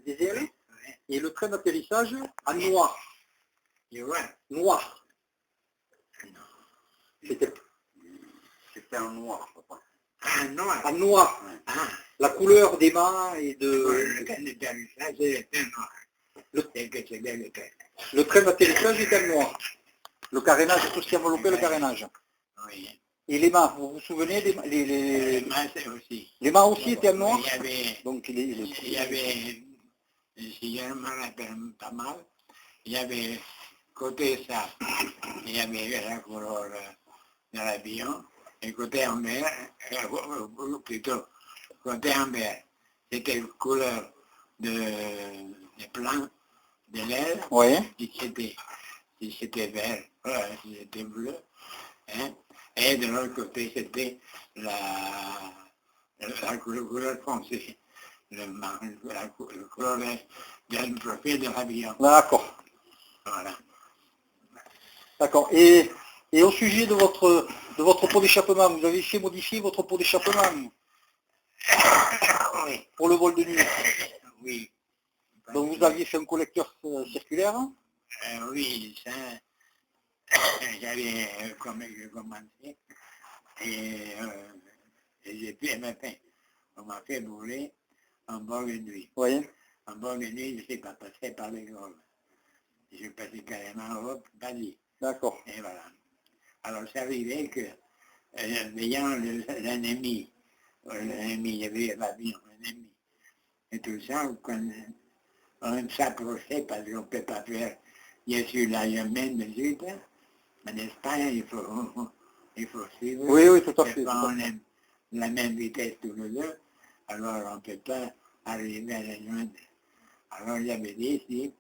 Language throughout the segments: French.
des ailes, et le train d'atterrissage en noir. Noir. C'était en noir, papa. Ah, noir. En noir. Ouais. Ah. La couleur des mâts et de... Le train d'atterrissage, c'était noir. Le train d'atterrissage était en noir. Le carénage, tout ce qui enveloppait le carénage. Oui. Et les mâts, vous vous souvenez Les mâts aussi. Les mâts aussi étaient en noir. Il y avait... Donc, il y avait, si je me rappelle pas mal, il y avait côté ça, il y avait la couleur de l'avion, et côté en mer, plutôt côté en mer, c'était la couleur des plans de l'air, oui. si c'était vert, si c'était bleu, hein, et de l'autre côté c'était la couleur foncée. La couleur du profil de l'avion. D'accord. Voilà. D'accord. Et au sujet de votre pot d'échappement, vous avez fait modifier votre pot d'échappement Oui. pour le vol de nuit. Oui. Donc vous aviez fait un collecteur circulaire. Oui, ça, j'avais commencé et j'ai pu un matin. On m'a fait brûler en bord de nuit. Oui. En bord de nuit, je ne sais pas passer par les gorges. Je passais carrément en Europe, pas dit. D'accord. Et voilà. Alors, ça arrivait que, ayant l'ennemi, il y avait l'avion, l'ennemi, et tout ça, quand on s'approchait, parce qu'on ne peut pas faire, bien sûr, la même mesure, en Espagne, il faut suivre. Oui, oui, tout à fait. Quand on aime la même vitesse tous les deux, alors on ne peut pas arriver à la joindre. Alors, j'avais dit ici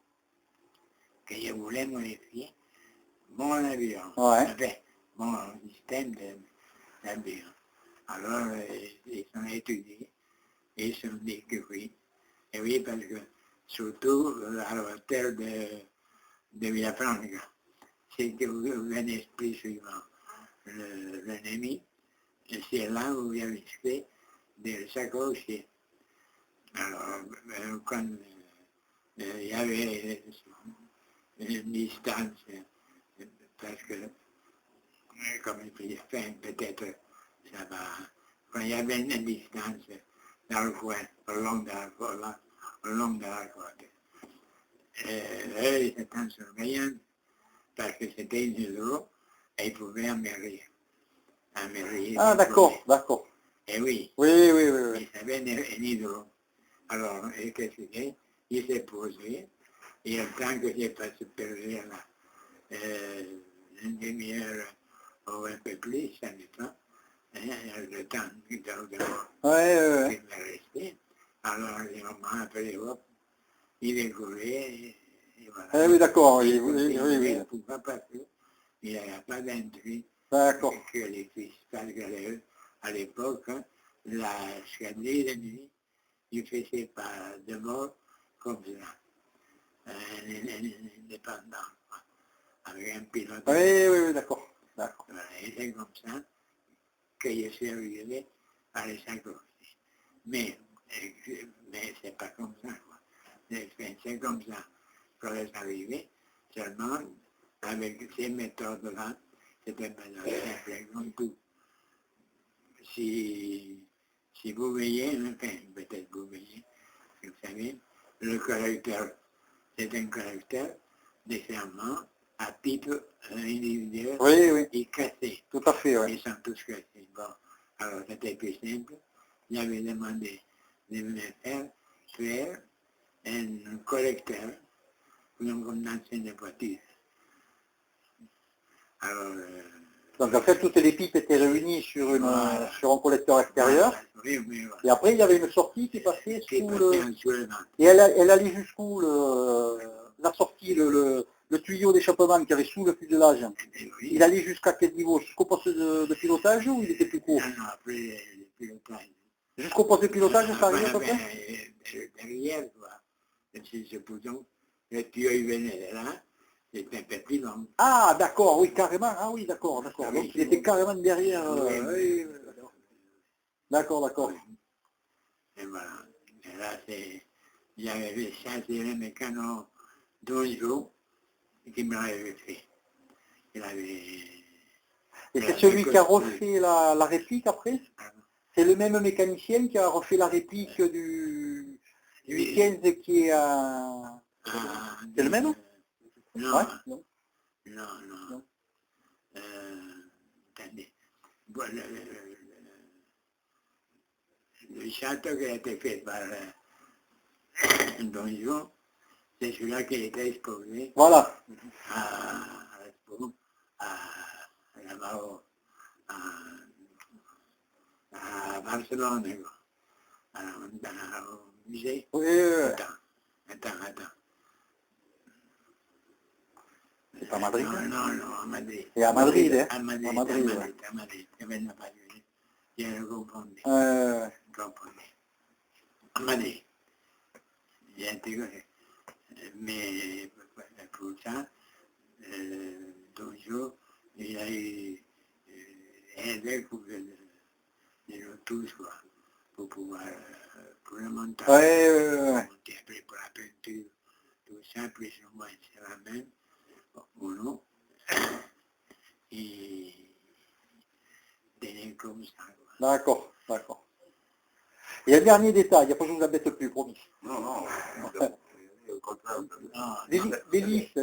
que je voulais modifier mon avion, Ouais. enfin, mon système d'avion. Alors, ils sont étudiés et ils se sont dit que oui. Et oui, parce que surtout à l'hôtel de Villafranca, c'est que vous avez un esprit suivant l'ennemi, et c'est là où il y a risqué de s'accrocher. Alors, quand il y avait une distance, parce que, comme je dis, peut-être ça va, quand il y avait une distance dans le coin, au long de la côte, eux, ils étaient en surveillance, parce que c'était une hydro, et ils pouvaient amérir. Ah, d'accord, d'accord. Et oui, Oui, oui, oui, oui. ils avaient une hydro. Alors, qu'est-ce qu'il fait? Il s'est posé, et le temps que j'ai passé perdu là, une demi-heure ou un peu plus, ça dépend, le temps de Ouais. m'est resté. Alors, un moment après, hop, il est coulé, et voilà. Ah oui, d'accord, oui, Il oui. pourquoi passer? Il n'y a pas d'intrus D'accord. que les fiscales galères, à l'époque, la escadrille de nuit, il faisait pas de mort comme ça, indépendant, avec un pilote. Oui, d'accord. Voilà, et c'est comme ça que je suis arrivé à les accrocher. Mais c'est pas comme ça, quoi. C'est comme ça qu'on est arrivé, seulement avec ces méthodes-là, c'était pas simple comme tout. Si vous voyez, enfin, peut-être vous voyez, vous savez, le correcteur, c'est un correcteur de serment à titre individuel et cassé. Tout à fait, oui. Ils sont tous cassés. Bon, alors c'était plus simple. J'avais demandé de me faire un correcteur comme dans une voiture. Alors, donc en fait, toutes les pipes étaient réunies sur un collecteur extérieur. Oui. Et après, il y avait une sortie qui passait sous le... ventre. Et elle allait jusqu'où la sortie, le tuyau d'échappement qui avait sous le fuselage? Il allait jusqu'à quel niveau? Jusqu'au poste de pilotage ou il était plus court? Non, après le pilotage. Jusqu'au poste de pilotage, ça arrive à peu près? Derrière, quoi. Et si supposons, le tuyau il venait de là, c'était un peu plus long. Ah, d'accord, oui, carrément. Ah oui, d'accord. Donc il était carrément derrière. Oui. D'accord. Et voilà. Et là, J'avais chassé mes canons d'Onjo qui me l'avait fait. Il avait... Et c'est celui qui a refait la réplique après? C'est le même mécanicien qui a refait la réplique du 15 qui est à... C'est le même? Non, Ouais, non, non. Attendez. Bon, le château qui a été fait par Donjon, c'est celui-là qui a été exposé voilà. À Barcelone, quoi. Au musée. Oui, Attends. c'est pas Madrid? Non, à Madrid. C'est à Madrid, hein? À Madrid. Je vais ne pas dire. Je le comprenais. À Madrid. J'ai intégré. Mais pour ça, Donjon, il a eu aidé pour les retouches, quoi, pour pouvoir, pour le montage, monter après pour la peinture, tout ça, plus ou moins c'est la même, ou non, et donner comme ça, quoi. D'accord. Et un dernier détail, après je ne vous embête plus, promis. Non, au contraire. L'hélice,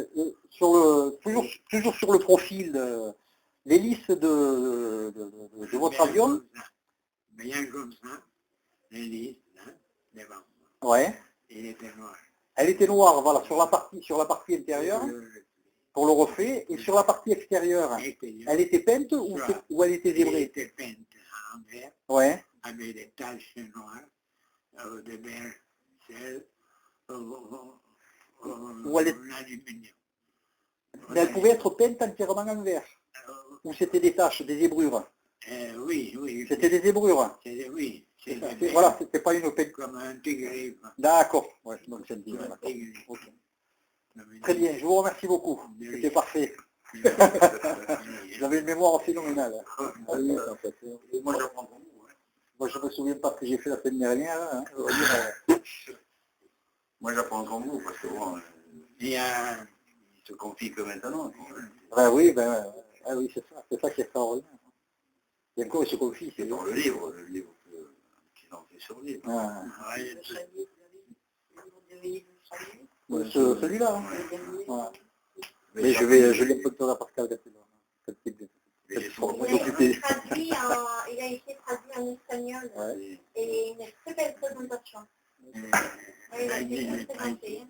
toujours sur le profil, l'hélice de votre avion. Bien comme ça, l'hélice, là, devant. Ouais. Il était noir. Elle était noire, voilà, sur la partie intérieure, pour le reflet, et sur la partie extérieure, elle était peinte ou elle était zébrée? Elle était peinte en vert, ouais. avec des taches noires, de vert, sel, Ou elle est... en aluminium. Mais elle pouvait être peinte entièrement en vert, ou c'était des taches, des zébrures? Oui. C'était des zébrures? Oui. Voilà, c'était pas une peinte. Comme un tigre. D'accord, ouais, donc c'est un tigre, d'accord. Okay. Très bien, je vous remercie beaucoup, c'était parfait. J'avais une mémoire phénoménale. Oui, en fait. Et moi j'apprends ton mot. Moi je me souviens pas ce que j'ai fait la semaine dernière. Hein. Moi j'apprends ton mot parce que bon, il se confie que maintenant. Oui, c'est ça qui est extraordinaire. Et encore il se confie. C'est dans le livre qu'ils ont fait sur le livre. Celui-là. Hein. Voilà. Mais je l'ai un à Pascal Il a été traduit en espagnol et une très belle présentation. Il a été présenté.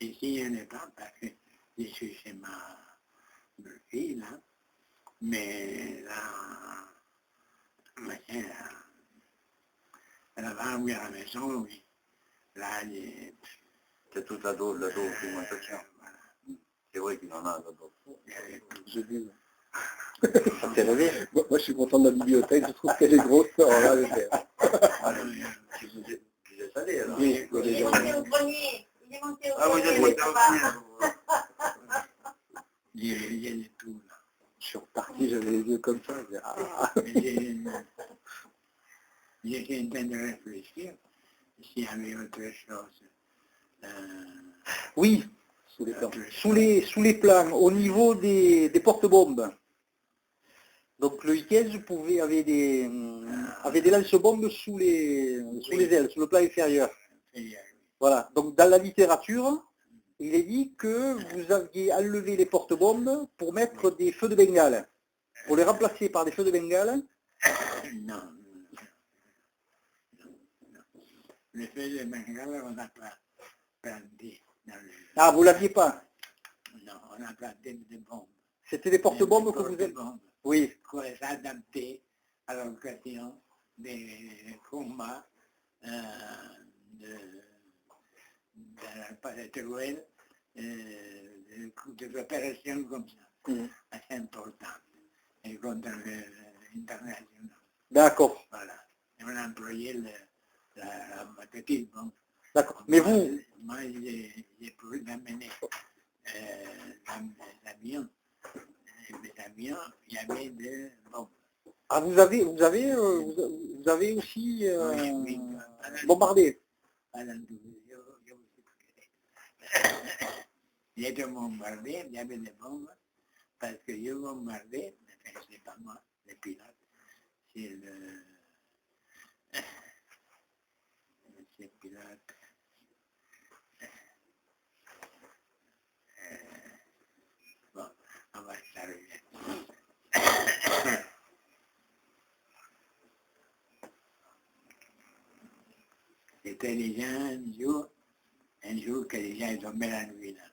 Ici, je n'ai pas, parce que je suis chez ma fille, là, mais elle a vendu à la maison, oui. Là, c'est toute la documentation. Voilà. C'est vrai qu'il en a d'autres. J'ai vu. Ça fait rêver. Moi, je suis content de la bibliothèque, je trouve qu'elle est grosse. Alors là, Vous êtes allé alors? Oui, Il est monté au grenier. Vous êtes monté au grenier. Il y a du tout, là. Je suis reparti, j'avais les yeux comme ça. J'étais en train de réfléchir s'il y avait autre chose. Oui, sous les plans, au niveau des porte-bombes. Donc le I-15 avait des lance-bombes sous les ailes, sous le plan inférieur. Voilà, donc dans la littérature, il est dit que vous aviez enlevé les porte-bombes pour mettre des feux de Bengale, pour les remplacer par des feux de Bengale. Non. Les feux de Bengale, on n'a pas planté. Ah, vous l'aviez pas? Non, on a planté des bombes. C'était des porte-bombes que vous avez... Oui. Pour les adapter à l'occasion des combats de Teruel, des opérations comme ça, assez importantes, et contre l'international. D'accord. Voilà. Et on a employé la petite bombe. D'accord. Mais vous... Moi, j'ai pu d'amener l'avion. Mes avions, il y avait des bombes. Ah, vous avez aussi bombardé? Je vous il était bombardé, il y avait des bombes, parce que je bombardais, enfin, c'est pas moi, le pilote, c'est le pilote. Bon, on va s'arrêter. C'était déjà un jour que les gens ils tombaient la nuit là.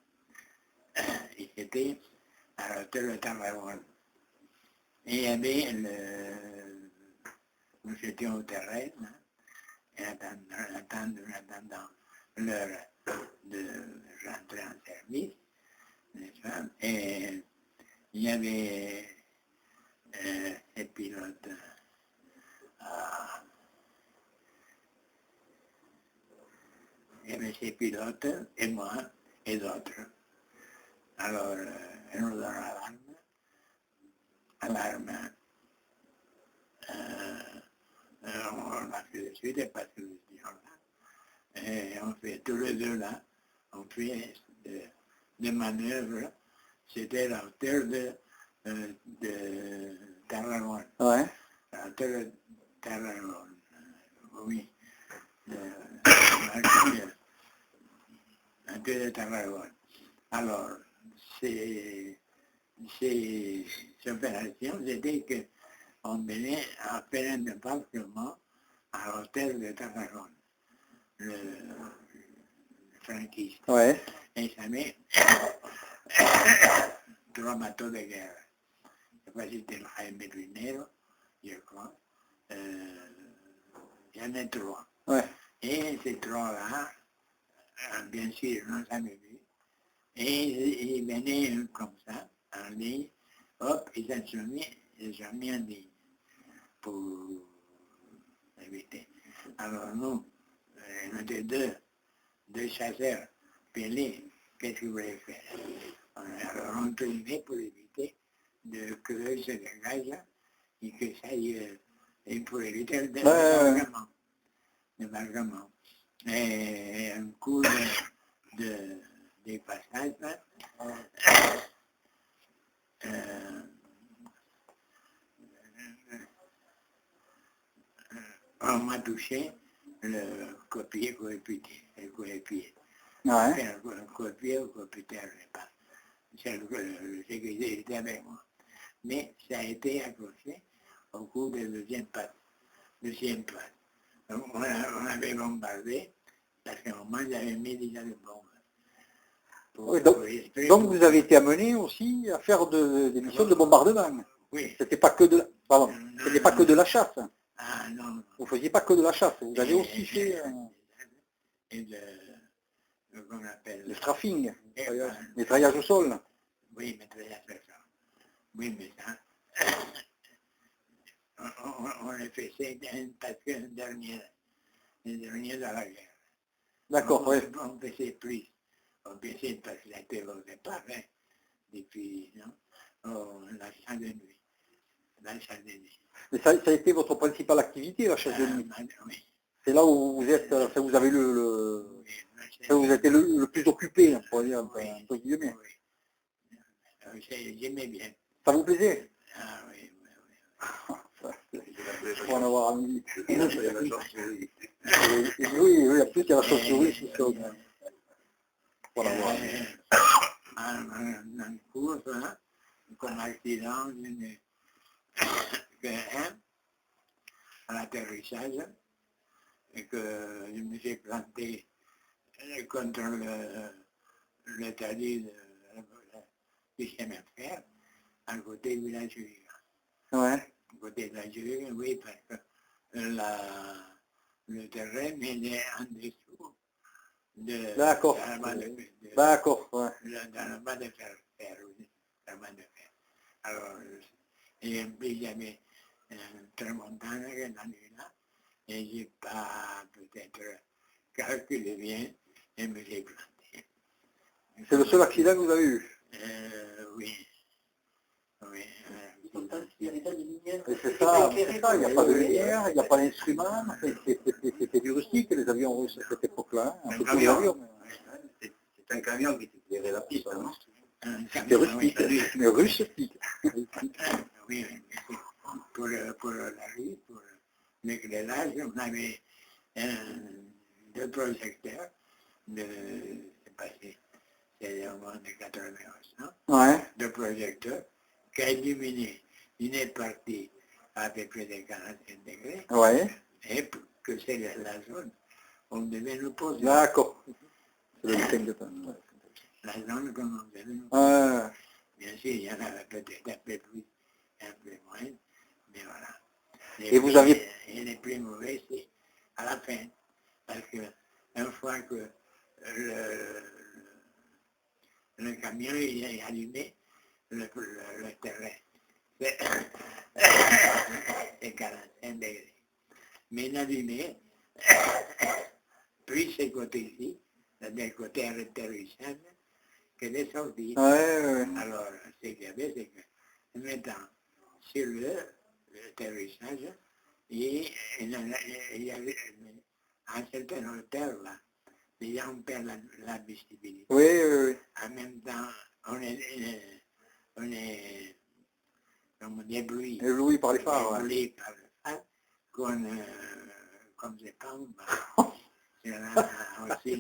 Et c'était à l'hôtel de Tarragone. Et il y avait nous étions au terrain, hein, et attendant l'heure de rentrer en service, n'est-ce pas? Et il y avait ces pilotes. Il y avait ces pilotes et moi et d'autres. Alors, ils nous donnent l'alarme. On a fait de suite parce que nous étions là. Et on fait tous les deux là, on fait des manœuvres. C'était la hauteur de Tarragone. Ouais. La hauteur de Tarragone, oui. Un peu de Tarragone. Alors, ces opérations, c'était qu'on venait à faire un débarquement à l'hôtel de Tarragone, le franquiste. Ouais. Et ça met 3 bateaux de guerre. Je ne sais pas si c'était le Jaime Ruinero, je crois. Il y en a 3. Ouais. Et ces 3-là, bien sûr, on s'avait vu. Et ils venaient comme ça, en ligne, hop, ils ont mis en ligne pour éviter. Alors nous, on était deux chasseurs pelés, qu'est-ce qu'ils voulaient faire? Alors on tournait pour éviter que eux se dégagent et que ça y et pour éviter le débarquement. Et un coup des passages, on m'a touché le copier. Ouais. Le copier ou copier, je sais pas. C'est le sécurité était avec moi. Mais ça a été accroché au cours de deuxième pas. Donc, on avait bombardé, parce qu'à un moment, j'avais mis déjà des bombes. Oui, donc vous avez été amené aussi à faire des missions de bombardement. Oui. C'était pas que de c'était pas que de la chasse. Ah non. Vous ne faisiez pas que de la chasse, vous avez aussi fait Et qu'on appelle le strafing, le nettoyage au sol. Oui, nettoyage au sol. Oui, mais ça, on le faisait parce que le dernier de la guerre. D'accord, oui. On faisait plus. On faisait parce que c'était au départ, hein, depuis la chasse de nuit. Mais ça a été votre principale activité, la chasse de nuit. Oui. C'est là où vous êtes, vous avez vous êtes le plus occupé, on pourrait dire, entre guillemets. Oui. J'aimais bien. Ça vous plaisait? Ah oui. Je crois en avoir un minute. Oui, en plus il y a la chauve-souris, c'est ça. En cours, comme accident, à l'atterrissage, et que je me suis planté contre le talus du chemin de fer, à côté du village juif. Ouais. À côté de la juif, oui, parce que le terrain est en dessous de la bande de fer. D'accord, ouais. Dans la bande de fer, oui, la bande de fer. Alors, et puis il y avait tramontane la nuit-là, et j'ai pas peut-être calculé bien, et me l'ai planté. C'est le seul accident que vous avez eu? Oui. C'est ça, il n'y a pas de lumière, il n'y a pas d'instrument, c'était du rustique les avions russes à cette époque-là, un peu tous les avions. C'est un camion qui était Il y avait la piste, non? C'était rustique, mais rustique. Oui, pour la rue, pour l'éclairage, on avait deux projecteurs c'est passé, c'est au moins de 91 ans, Ouais. deux projecteurs qui a illuminé une partie à peu près de 45 degrés, Ouais. et que c'est la zone où on devait nous poser. D'accord. C'est le thème de temps. La zone qu'on devait nous poser. Bien sûr, il y en avait peut-être un peu plus, un peu moins, mais voilà. Et vous aviez... Et les plus mauvais, c'est à la fin. Parce que une fois que le camion il est allumé, le terrain, c'est 45 degrés. Mais allumé, plus ce côté-ci, c'est-à-dire côté atterrissage, que des sorties. Alors, ce qu'il y avait, c'est que, mettant sur l'atterrissage, il y avait à une certaine hauteur, là, déjà on perd la visibilité. Oui. En même temps, on est comme débloui. Ébloui par les phares. Débloui par le phare, comme c'est pas c'est là aussi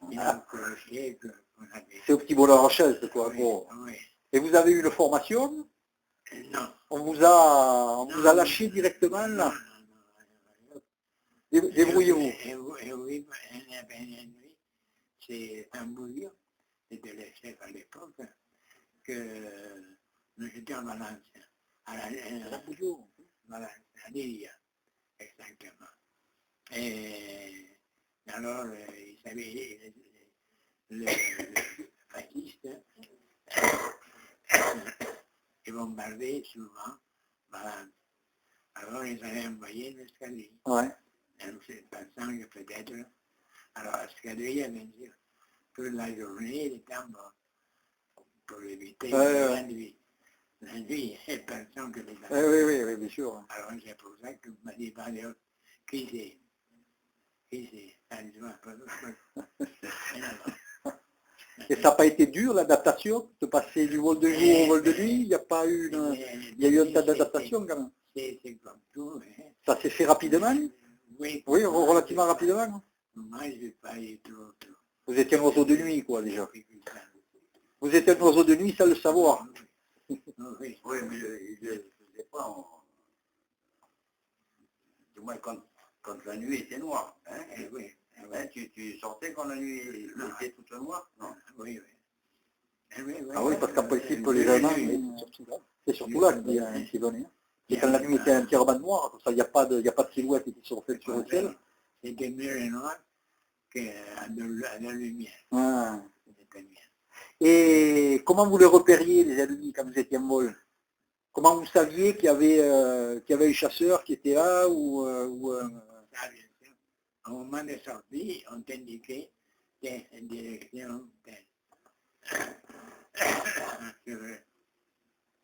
notre crochet qu'on avait. C'est au petit bonheur en chaise, quoi. Oui, Bon. oui. Et vous avez eu une formation? Non. On vous a lâché directement là? Non. Débrouillez-vous. Et oui, c'est un bouillon, c'était le chef à l'époque, que nous étions en Valence, à Liria, exactement. Et alors, il savait, le fasciste, il bombardait souvent Valence. Alors, ils avaient envoyé l'escalier. Ouais. Pensant que peut-être, alors l'escalier, bien sûr, toute la journée, il était en bas, pour éviter la nuit. La nuit, et pensant que les Oui, bien sûr. Alors, c'est pour ça que vous m'avez parlé, qui c'est? Et ça n'a pas été dur l'adaptation, de passer du vol de jour au vol de nuit? Il y a pas eu une... Il y a eu un tas d'adaptation quand même. C'est comme tout. Ça s'est fait rapidement? Oui, relativement rapidement. Moi, je n'ai pas eu trop. Vous étiez un oiseau de nuit, quoi, déjà. Vous étiez un oiseau de nuit sans le savoir. Oui, mais je ne sais pas. Du moins, quand la nuit était noire. Hein, oui. Tu sortais quand la nuit était toute noire? Non. Oui. Ah oui, parce qu'en principe, les Allemands, c'est surtout là qui donnait. Et quand la nuit était entièrement noire, comme ça, il n'y a pas de silhouette qui se reflète sur le ciel. C'était mieux noir qu'à la lumière. Ah. Et comment vous les repériez, les ennemis, quand vous étiez en vol? Comment vous saviez qu'il y avait un chasseur qui était là ou Ça, bien sûr. Au moment de sortie, on t'indiquait une direction telle.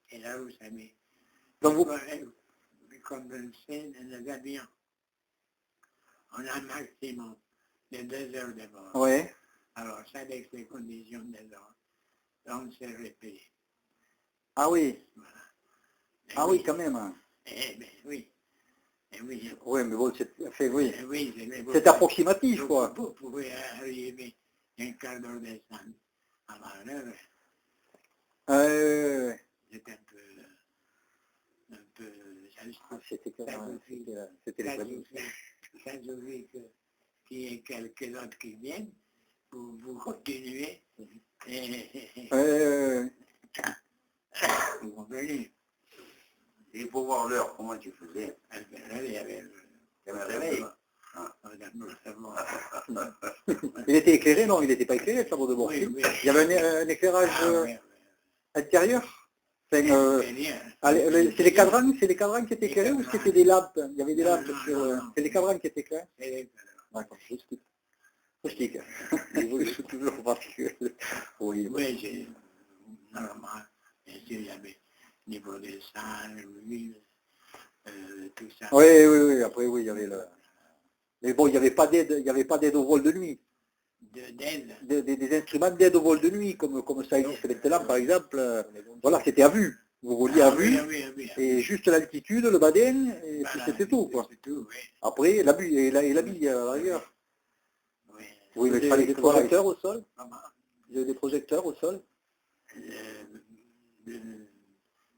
Et là, vous savez, donc vous... comme c'est dans les avions, on a un maximum de 2 heures de vol. Oui. Alors, ça, avec ces conditions de l'ordre, on s'est repéré. Ah oui. Voilà. Ah oui, quand même. Eh bien, oui. Oui. Oui, mais bon, oui. Oui, c'est approximatif, quoi. Vous pouvez arriver un quart d'heure de temps avant l'heure. C'est un peu... C'était Ça suffit qu'il y ait quelques autres qui viennent pour vous continuer. Vous comprenez? Il faut voir l'heure, comment tu faisais? Là, il y avait le réveil. Il était éclairé? Non, il n'était pas éclairé, le tableau de bord. Oui. Il y avait un éclairage intérieur? C'est les cadrans qui étaient éclairés ou c'était des lampes? Il y avait des lampes sur... C'est les cadrans qui étaient éclairés? D'accord, j'explique. Je suis toujours parce que... Oui, c'est normal. Bien sûr, il y avait au niveau des salles, tout ça. Oui, après oui, il y avait le... Mais bon, il n'y avait pas d'aide au vol de nuit. d'aide. des instruments d'aide au vol de nuit, comme ça existe maintenant, par exemple. Voilà, c'était à vue. Vous rouliez à vue, et juste l'altitude, le badin, et puis c'était tout, quoi. C'est tout, oui. Après, la bille, et la bille à l'arrière. Oui. Oui, mais il fallait des projecteurs au sol. Maman, Il y avait des projecteurs au sol.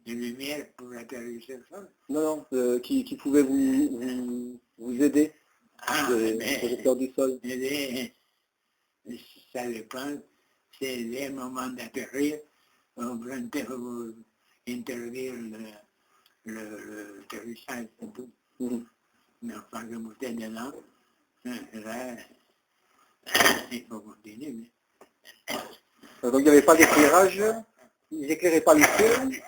de lumière pour atterrir ça. Non, non, qui pouvaient vous aider, les projecteurs du sol. Ça dépend, c'est les moments d'atterrir, on peut interdire l'atterrissage et tout. Mais enfin, que vous êtes dedans, là, il faut continuer. Donc il n'y avait pas d'éclairage, ils n'éclairaient pas le ciel,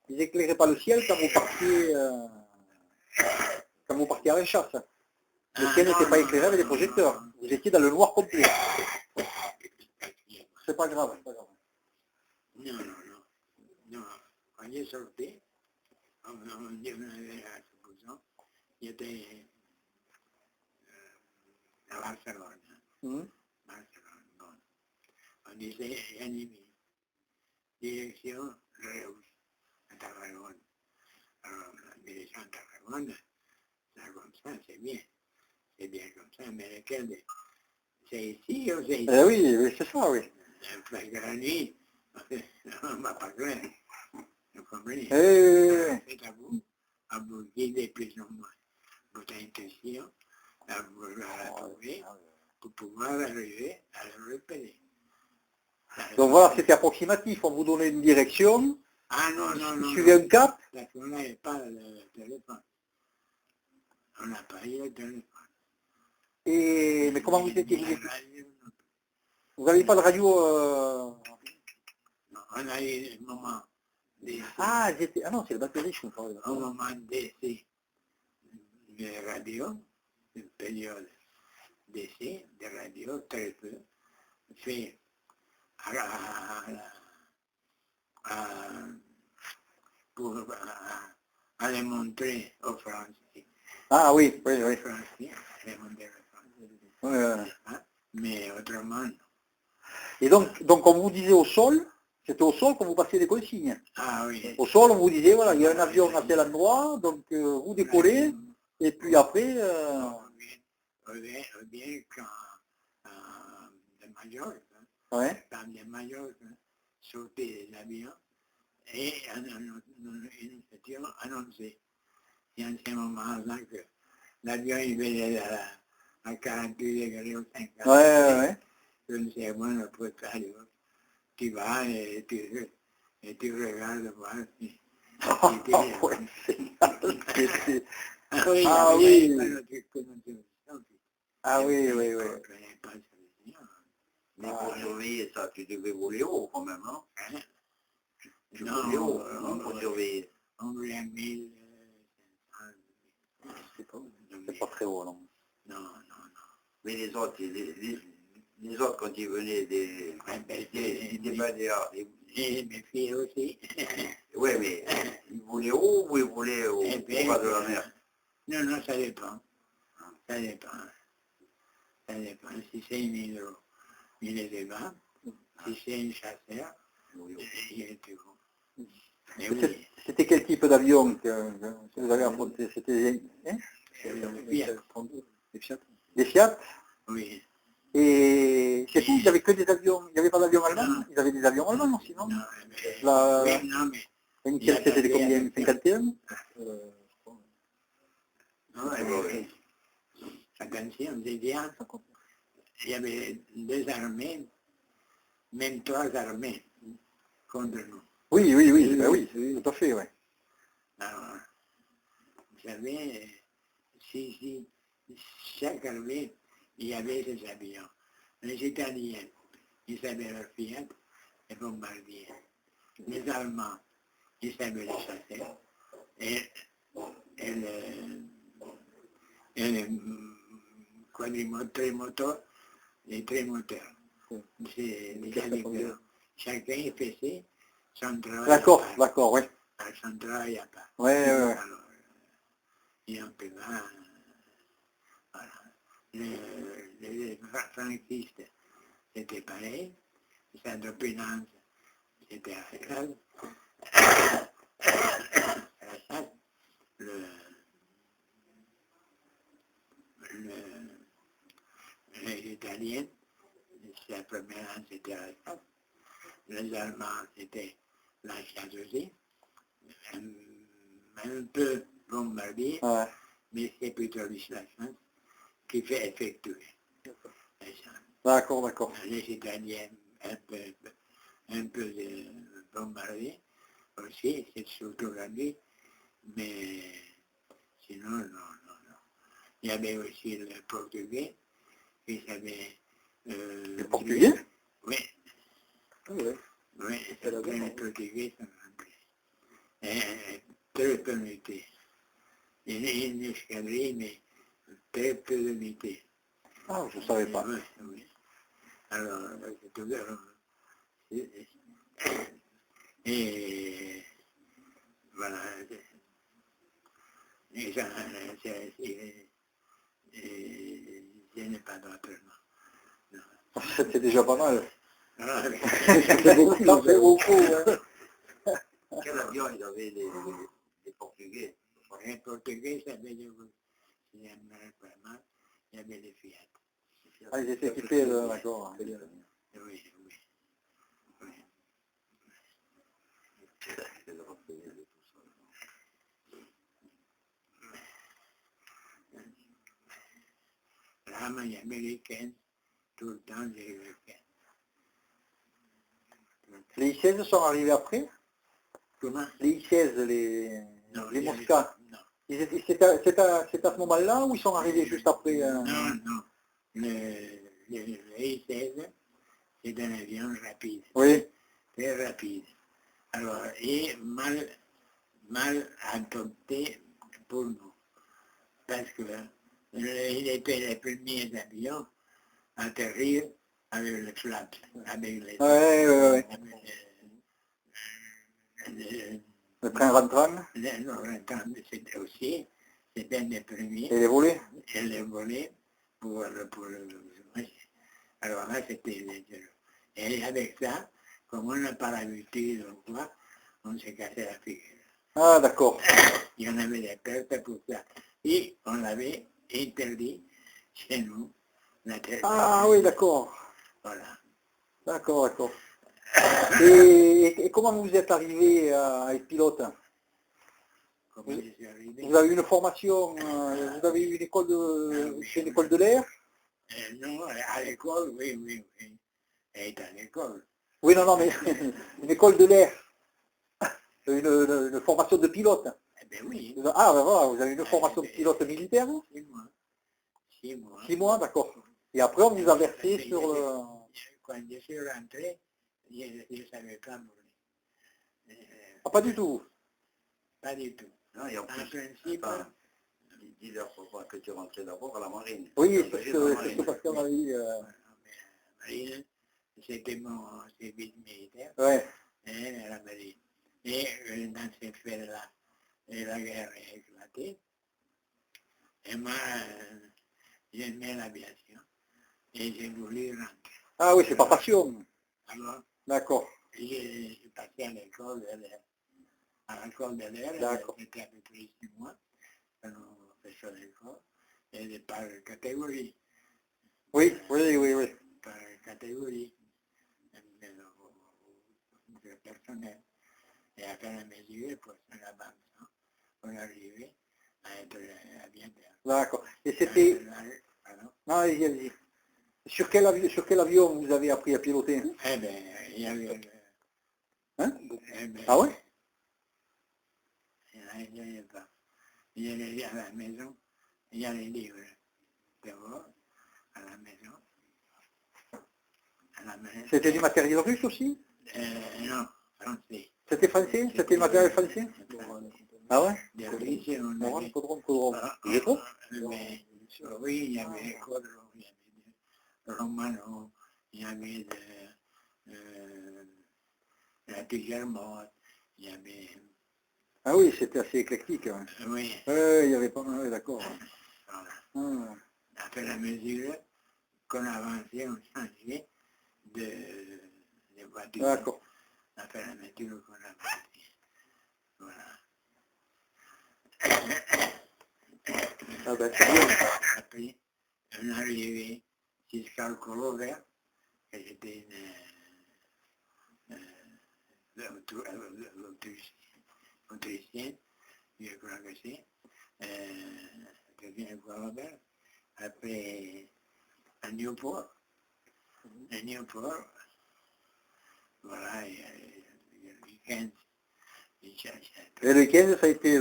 ils n'éclairaient pas le ciel quand vous partiez à la chasse. Le ciel n'était pas éclairé avec des projecteurs. Vous étiez dans le noir complet. C'est pas grave, c'est pas grave. Non. Quand il est sorti, on avait à supposons, il était à Barcelone. Barcelone, bon. On disait animé. Direction Reus, à Tarragone. Alors, la direction Tarragone, ça comme ça, c'est bien. C'est bien comme ça, mais lequel c'est ici ou c'est ici? Oui, c'est ça, oui. Parce que la nuit, on ne va pas clair. Vous comprenez? Oui. C'est à vous guider plus ou moins votre intention, à vous la trouver, pour pouvoir arriver à le repérer. Donc voilà, c'était approximatif, on vous donnait une direction, Ah non. il suivait un cap. Parce qu'on n'avait pas le téléphone. On n'a pas eu le téléphone. Mais comment vous étiez Radio, Vous n'avez pas de radio non, on a eu un moment d'essai. Ah non, c'est le batterie, je me parle. Un moment d'essai de radio, une période d'essai de radio très peu, fait pour aller montrer aux Français. Ah oui. Aux Français, aller montrer aux Français. Mais autrement, non. Et donc on vous disait au sol, c'était au sol qu'on vous passait des consignes. Ah oui. Au sol, on vous disait, voilà, il y a un avion à tel endroit, donc vous décollez, et puis après... Ou bien quand de Majorque, quand de Majorque sortait de l'avion, et nous étions annoncés. Et en ce moment-là que l'avion il venait à 48 degrés ou 50. Ouais. Je ne sais pas, le préparer. Tu vas et tu regardes voir si... Oui. Mais pour surveiller ça, tu devais voler haut quand même, hein? Tu volais haut, pour surveiller. On voulait à 1500. C'est pas très haut, non. Non. Mais les autres, quand ils venaient des bagnards, Et mes filles aussi. Oui, mais ils voulaient haut ou ils voulaient au bas de la mer? Non, ça dépend. Ça dépend. Si c'est une hydro, il est des bas. Si c'est une chasseur, il est plus haut. C'était quel type d'avion que vous avez affronté? C'était des Fiat? Oui. Et c'est tout, il n'y avait que des avions, il n'y avait pas d'avions allemands? Ils avaient des avions allemands aussi, non? C'était combien? 51? Oui. Attention, j'ai dit, il y avait deux armées, même trois armées contre nous. Oui, tout à fait, oui. Alors, vous savez, si chaque armée, il y avait des avions. Les Italiens, ils avaient leur Fiat et bombardiers. Les Allemands, ils avaient les chasseurs et les quadrimoteurs, les trimoteurs. C'est des avions. Chacun faisait son travail. D'accord, oui. Son travail à part. Oui. Alors, et on peut voir, voilà. Les franquistes, c'était pareil. Sa d'opulence, c'était à l'école. La chasse, les Italiens, sa première année, c'était la chasse. Les Allemands, c'était la chasse aussi. Un peu bombardé, Ouais. mais c'est plutôt la chasse qui fait effectuer la chasse. D'accord, d'accord. Les Italiens, un peu de bombardés aussi, c'est surtout la nuit, mais sinon, non. Il y avait aussi le Portugais, qui savait... Le Portugais? Oui. Ah, oui. Oui, C'est la les même. Portugais sont anglais. Très peu d'unités. Il y a une escadrille, mais très peu d'unités. Ah, je ne savais pas. Oui. Alors, c'est tout. Et voilà. Et ça, je n'ai pas d'autre nom. C'était déjà pas mal. Ah, mais- C'était beaucoup, ça fait beaucoup. Hein. Quel avion ils avaient les Portugais? Les Portugais, ça veut dire que j'aimerais vraiment, il y avait les Fiat. Ah, ils étaient équipés, d'accord. Oui. L'armée américaine, tout le temps, j'ai eu le cas. Les I-16 sont arrivés après? Comment? Les I-16, les Moscas. Non. C'est à ce moment-là ou ils sont arrivés juste après? Non. Le I-16, c'est un avion rapide. Oui. Très rapide. Alors, et mal adopté pour nous. Parce que il était le premier avion à atterrir avec le flap, avec les... Ouais. Le train rentrant? C'était aussi, c'était un des premiers. Et les volets? Et les volets pour le... Alors là, c'était... Et avec ça, comme on n'a pas l'habitude de quoi, on s'est cassé la figure. Ah, d'accord. Il y en avait des pertes pour ça. Et on avait interdit chez nous la terre. Ah oui, d'accord. Voilà. D'accord. Et comment vous êtes arrivé à être pilote? Comment je suis arrivé? Vous avez eu une formation, vous avez eu une école chez l'école de l'air? Non, à l'école, oui. Elle est à l'école. Oui, non, mais une école de l'air. Une formation de pilote. Eh bien oui. Ah, ben voilà, vous avez une formation de pilote militaire? 6 mois. 6 mois, d'accord. Et après, on vous a versé sur le... Quand je suis rentré, je ne savais pas voler. Ah, pas du tout. Pas du tout. Non, et en En plus, principe, il dit leur que tu rentrais d'abord à la marine. Oui, c'est ce que Pascal m'a dit. marine, c'était mon service militaire, Ouais. et la marine. Et dans ces faits-là, la guerre est éclatée. Et moi, j'aimais l'aviation. Et j'ai voulu rentrer. Ah oui, c'est par passion. Alors, D'accord. j'ai passé à l'école de l'air. À l'école de l'air, D'accord. j'étais à peu près 6 mois, quand on fait ça à l'école, et par catégorie. Oui. Par catégorie de personnel. Et à faire la mesure, pour la banque, on arrivait à être aviateur. D'accord. Et c'était... Non, allez-y. Sur quel avion vous avez appris à piloter? Eh bien, il y avait... Hein? Eh ben, Ah ouais? il n'y avait pas. Il y allait à la maison, il y a les livres dehors, à la maison. C'était du matériel russe aussi? Non, français. C'était français? C'était du matériel français? Ah ouais? Des Russes, on avait... Caudron. Il est trop? Mais, oui, il y avait Caudron, il y avait Romano, il y avait la Guillermo, il y avait... Ah oui, c'était assez éclectique. Ouais. Oui. Il y avait pas mal, d'accord. Voilà. Après la mesure, qu'on avançait, on changeait, peinture. D'accord. On a fait la peinture qu'on a bâtie. Voilà. Ah ben, c'est bien. Après, on est arrivé jusqu'à le colo vert, et c'était l'Autrichienne, je crois que c'est, devient le colo vert. Après, à Newport, voilà, il y a le week-end. Et le week-end, ça a été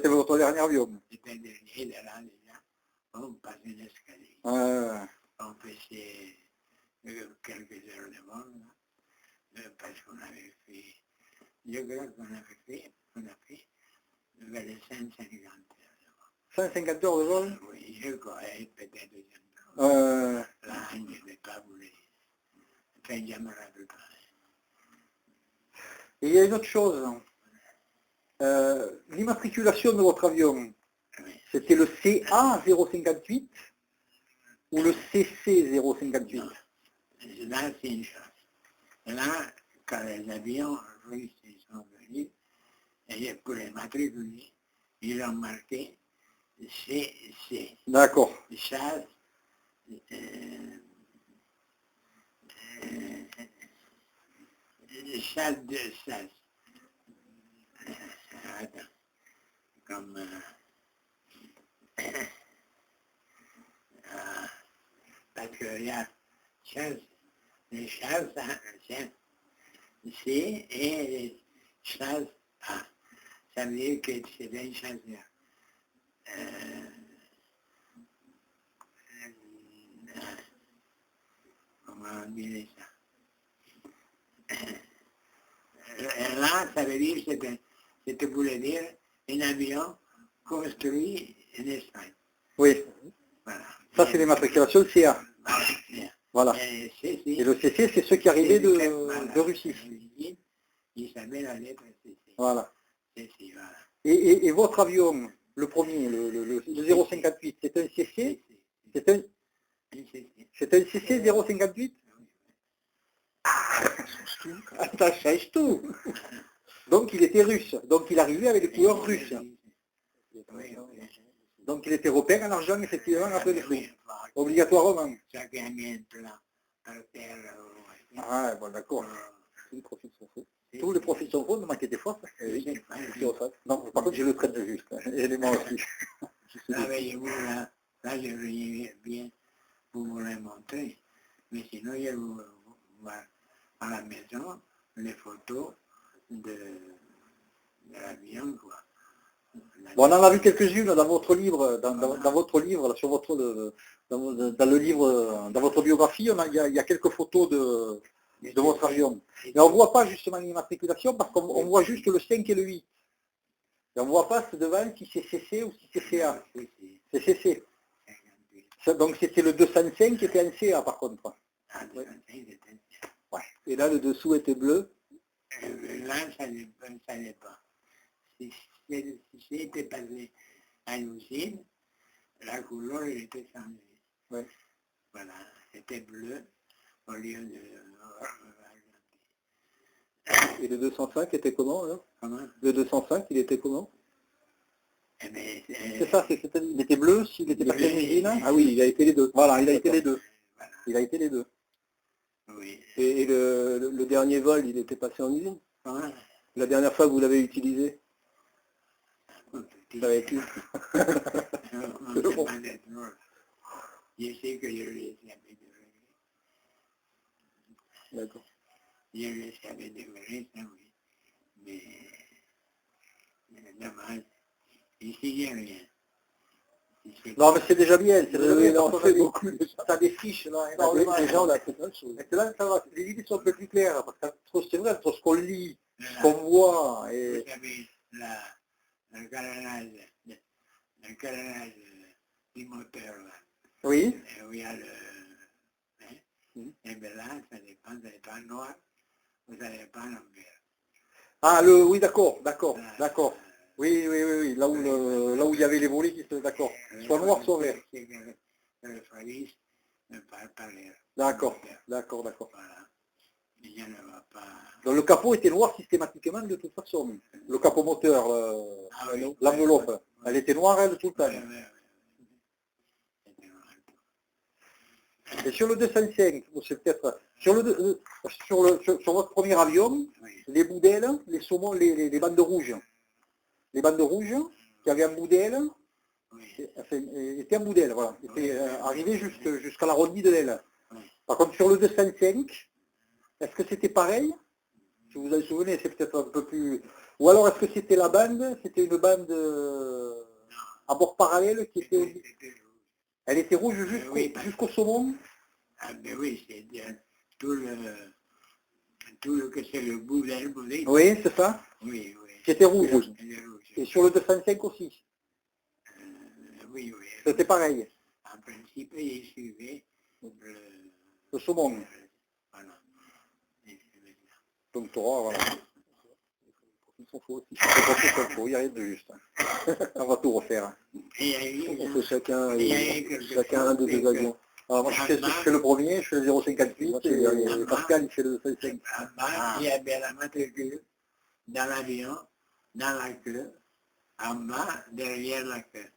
votre dernier avion. C'était le dernier de là déjà. On passe un escalier. On faisait quelques heures de vol, parce qu'on avait fait, je crois qu'on a fait vers les 150 heures de vol. 150 heures de vol? Oui, je crois, peut-être là, je n'ai pas voulu. Enfin, je me rappelle pas. Et il y a une autre chose. L'immatriculation de votre avion, Oui. c'était le CA058 ou le CC058? Non. Là, c'est une chose. Là, quand les avions russes sont venus, et pour les matriculer, ils ont marqué CC. D'accord. Chasse, chasse de chasse. Attends. Comme parce qu'il y a chasse, les chasses, C et les chasses A. Ça veut dire que c'est un chasseur. Comment on dirait ça? Là, ça veut dire, c'était voulait dire un avion construit en Espagne. Oui. Voilà. Ça, c'est l'immatriculation CA. Voilà. Voilà. Et le CC, c'est ceux qui arrivaient de Russie. Il savait la lettre CC. Voilà. CC, voilà. Et votre avion, le premier, le 058, c'est un CC? C'est un CC 058? Ça change tout. Donc il était russe. Donc il arrivait avec les couleurs russes. Donc il était repère en argent, effectivement, après les sous. Obligatoirement. Chacun a un plan par terre. Ah, bon, d'accord. Tous les profils sont faux, ne m'inquiétez pas. Non, par contre, j'ai le trait de juste. Et les mains aussi. Là, voyez-vous, là, je vais bien vous les montrer. Mais sinon, je vous voir à la maison les photos de l'avion, quoi. Bon, on en a vu quelques-unes dans votre livre, dans votre livre, là, sur votre, dans le livre, dans votre biographie, il y a quelques photos de votre avion. Mais on ne voit pas justement l'immatriculation parce qu'on voit juste le 5 et le 8. Et on ne voit pas devant si c'est CC ou si c'est CA. C'est CC. Donc c'était le 205 qui était un CA par contre. Ouais. Et là le dessous était bleu. Là, ça dépend. Si c'était passé à l'usine, la couleur était changée. Ouais. Voilà, c'était bleu au lieu de Et le 205 était comment alors? Comment? Le 205, il était comment? C'est ça, il était bleu s'il était passé à l'usine. Ah oui, il a été les deux. Voilà, il a été les deux. Voilà. Il a été les deux. Oui. Et le dernier vol, il était passé en usine? Comment? La dernière fois que vous l'avez utilisé? Ça avait été. Je sais que je l'ai jamais devré. D'accord. Je l'ai jamais devré, ça oui. Mais dommage. Ici, il n'y a rien. Non, mais c'est déjà bien. C'est déjà bien. On fait beaucoup. Ça défiche, là, énormément. Déjà, on a fait plein de choses. Maintenant, ça va. Les idées sont un peu plus claires. Parce que c'est vrai, entre ce qu'on lit, ce qu'on voit. Et... Vous savez, le carénage du moteur, là. Oui. Et où il y a le... Et bien là, ça dépend noir, ou ça dépend l'envers. Ah, oui, d'accord. Oui, là où il y avait les volets qui étaient d'accord. Soit noir, soit vert. C'est que le phallus ne parle pas l'air. D'accord. Voilà. il n'y en a pas. Donc le capot était noir systématiquement de toute façon. Le capot moteur, Ah oui. l'enveloppe, elle était noire elle tout le temps. Et sur le 205, c'est peut-être sur votre premier avion, Oui. les boudelles, les saumons, les bandes rouges. Les bandes rouges qui avaient un boudelle, Oui. étaient en boudelle, voilà. Étaient arrivés jusqu'à la rondie de l'aile. Oui. Par contre sur le 205, est-ce que c'était pareil? Si vous vous en souvenez, c'est peut-être un peu plus. Ou alors est-ce que c'était la bande? C'était une bande à bord parallèle qui était. Elle était rouge jusqu'au saumon? Ah ben oui, c'est bien tout le que c'est le boudel. Oui, c'est ça. Oui, oui. Qui était rouge. Il est rouge. Et sur le 205 aussi. Oui, oui. C'était pareil. En principe, il suivait Le saumon. Voilà. Donc tu auras, voilà. Il n'y a rien de juste. On va tout refaire. On fait chacun un de deux avions. Alors moi je fais le premier, je fais le 058 et Pascal il fait le 205. Il y avait la matricule dans l'avion, dans la queue, en bas, derrière la queue.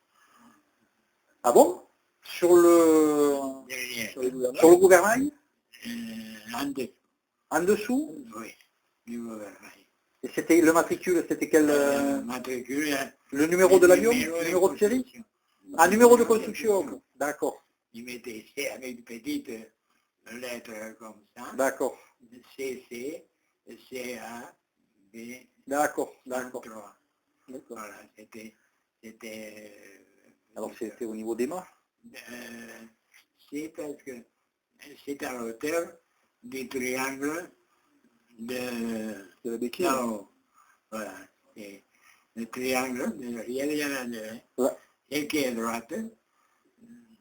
Ah bon? Sur le gouvernail? En dessous. En dessous? Oui, du gouvernail. Et c'était le matricule, c'était quel Matricule. le numéro de l'avion? Le numéro de série? Ah, numéro de construction. D'accord. Il mettait C avec une petite lettre comme ça. D'accord. CC, CA, B. D'accord. 3. Voilà, c'était. Alors c'était au niveau des mâts? C'est parce que c'est à la hauteur du triangle de la béquille. Voilà. Et le triangle, il y en a deux. Ouais. Et qui est droite,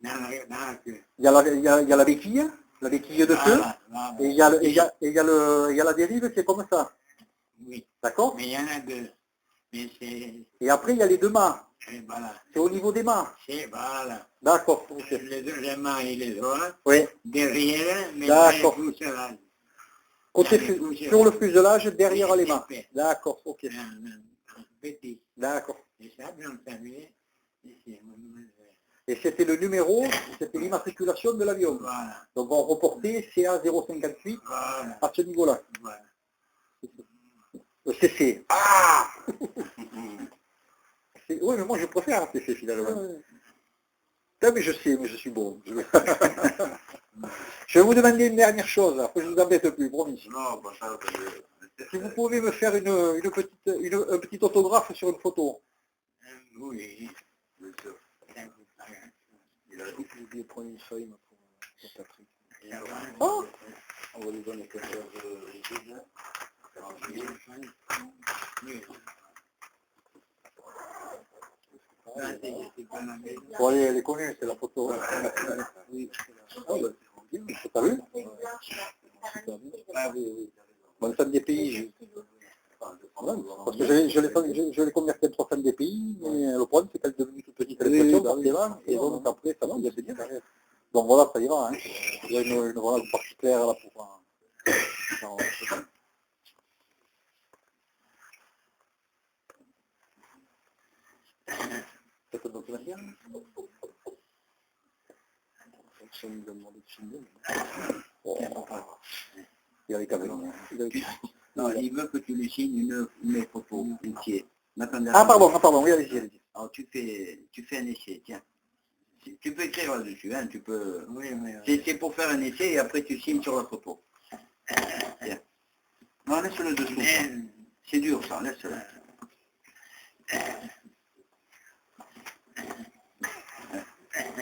dans la queue. Il y a la béquille de queue, Voilà. et il y a la dérive qui est comme ça. Oui. D'accord? Mais il y en a deux. Mais c'est. Et après il y a les deux mâts. Voilà. C'est au niveau des mâts. C'est voilà. D'accord. Les mains et les doigts. Oui. Derrière, mais d'accord. Sur le fuselage, derrière les mâts. D'accord, ok. Petit. D'accord. Et ça, on savait. Et c'était le numéro, c'était l'immatriculation de l'avion. Voilà. Donc on reportait CA 058 Voilà. à ce niveau-là. Voilà. Le CC. Ah oui, mais moi je préfère un CC finalement. Mais je sais, mais je suis bon. Je vais vous demander une dernière chose, après je ne vous embête plus, promis. Non, pas ça. Si vous pouvez me faire un petit autographe sur une photo. Oui. Bien sûr. J'ai oublié de prendre une feuille pour Patrick. Oh, on va lui donner quelque chose de rigide. Bon, elle est connue, c'est la photo. Oui. T'as vu? Bonne femme des pays. Parce que je l'ai converti en 3 femmes des pays, mais le problème c'est qu'elle est devenue toute petite à l'expression, et donc après ça va, il y a des carrés. Donc voilà, ça ira, hein. Il y a une voilà, partie claire là pour... C'est un documentaire. Il avait qu'à venir. Non, il veut que tu lui signes une photo entière. Ah pardon, oui, allez-y. Alors tu fais un essai, tiens. Tu peux écrire là-dessus, hein, tu peux... Oui. C'est pour faire un essai et après tu signes sur la photo. Tiens. Non, laisse-le dessous. C'est dur ça, laisse-le.